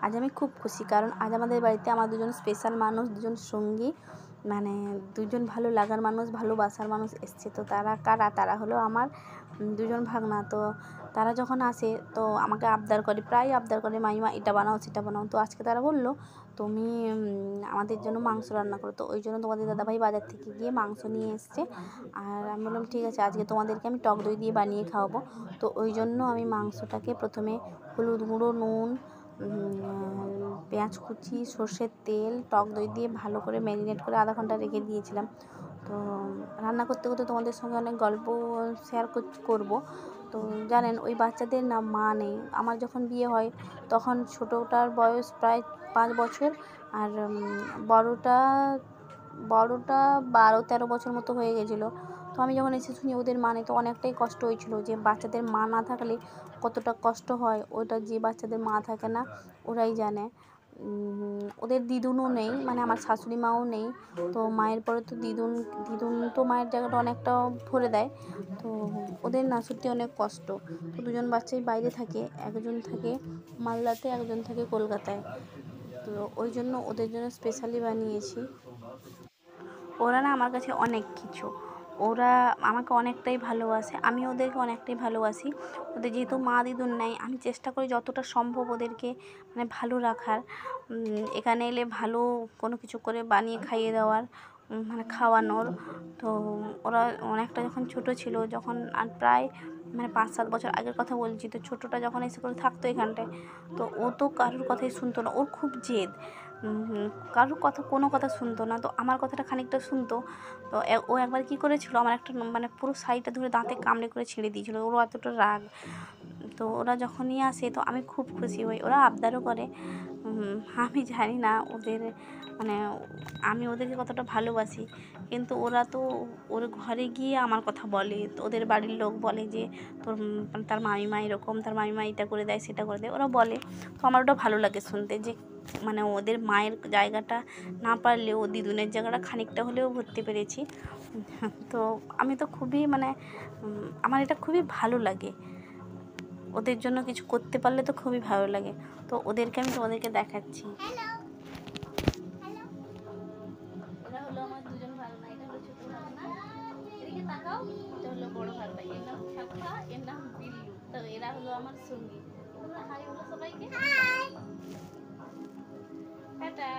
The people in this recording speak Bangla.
আজ আমি খুব খুশি, কারণ আজ আমাদের বাড়িতে আমার দুজন স্পেশাল মানুষ, দুজন সঙ্গী, মানে দুজন ভালো লাগার মানুষ, ভালোবাসার মানুষ এসছে। তো তারা কারা? তারা হলো আমার দুজন ভাগনা। তো তারা যখন আসে তো আমাকে আবদার করে, প্রায় আবদার করে, মাইমা এটা বানাও সেটা বানাও। তো আজকে তারা বললো তুমি আমাদের জন্য মাংস রান্না করো। তো ওই জন্য তোমাদের দাদাভাই বাজার থেকে গিয়ে মাংস নিয়ে এসছে। আর আমি বললাম ঠিক আছে, আজকে তোমাদেরকে আমি টক দই দিয়ে বানিয়ে খাওয়াবো। তো ওই জন্য আমি মাংসটাকে প্রথমে হলুদ গুঁড়ো, নুন, পেঁয়াজ কুচি, সর্ষের তেল, টক দই দিয়ে ভালো করে ম্যারিনেট করে আধা ঘন্টা রেখে দিয়েছিলাম। তো রান্না করতে করতে তোমাদের সঙ্গে অনেক গল্প শেয়ার করব। তো জানেন ওই বাচ্চাদের না মা নেই। আমার যখন বিয়ে হয় তখন ছোটোটার বয়স প্রায় 5 বছর, আর বড়োটা 12-13 বছর মতো হয়ে গেছিলো। তো আমি যখন এসে শুনি ওদের মা নেই, তো অনেকটাই কষ্ট হয়েছিল, যে বাচ্চাদের মা না থাকলে কতটা কষ্ট হয়, ওটা যে বাচ্চাদের মা থাকে না ওরাই জানে। ওদের দিদুনও নেই, মানে আমার শাশুড়ি মাও নেই। তো মায়ের পরে তো দিদুন তো মায়ের জায়গাটা অনেকটা ভরে দেয়। তো ওদের না সত্যি অনেক কষ্ট। তো দুজন বাচ্চাই বাইরে থাকে, একজন থাকে মালদাতে, একজন থাকে কলকাতায়। তো ওই জন্য ওদের জন্য স্পেশালি বানিয়েছি। ওরা না আমার কাছে অনেক কিছু, ওরা আমাকে অনেকটাই ভালোবাসে, আমি ওদেরকে অনেকটাই ভালোবাসি। ওদের যেহেতু মা দিদুন নেই, আমি চেষ্টা করি যতটা সম্ভব ওদেরকে মানে ভালো রাখার, এখানে এলে ভালো কোনো কিছু করে বানিয়ে খাইয়ে দেওয়ার, মানে খাওয়ানোর। তো ওরা অনেকটা যখন ছোটো ছিল, যখন আর প্রায় মানে 5-7 বছর আগের কথা বলছি, তো ছোটোটা যখন এসে করে থাকতো এখানটায়, তো ও তো কারোর কথাই শুনতো না, ওর খুব জেদ, কারোর কথা কোনো কথা শুনতো না। তো আমার কথাটা খানিকটা শুনতো। তো ও একবার কী করেছিল, আমার একটা মানে পুরো সাইডটা ধরে দাঁতে কামড়ে করে ছেড়ে দিয়েছিল, ওরও এতটা রাগ। তো ওরা যখনই আসে তো আমি খুব খুশি হই, ওরা আবদারও করে। আমি জানি না ওদের মানে আমি ওদেরকে কতটা ভালোবাসি, কিন্তু ওরা তো ওর ঘরে গিয়ে আমার কথা বলে, তো ওদের বাড়ির লোক বলে যে তার মামিমা এরকম, তার মামিমা এটা করে দেয় সেটা করে দেয়, ওরা বলে। তো আমার ওটা ভালো লাগে শুনতে, যে মানে ওদের মায়ের জায়গাটা না পারলেও দিদুনের জায়গাটা খানিকটা হলেও ভরতে পেরেছি। তো আমি তো খুবই মানে আমার এটা খুবই ভালো লাগে, ওদের জন্য কিছু করতে পারলে তো খুবই ভালো লাগে। তো ওদেরকে আমি তোমাদেরকে দেখাচ্ছি। এরা হলো আমার দুজন ভাগনা, এটা হলো ছোট ভাগনা, এদিকে তাকাও, এটা হলো বড় ভাগনা, এর নাম ছাপা, এর নাম বিল্লু। তো এরা হলো আমার সঙ্গী। তোমরা হাই বলো সবাইকে, টাটা।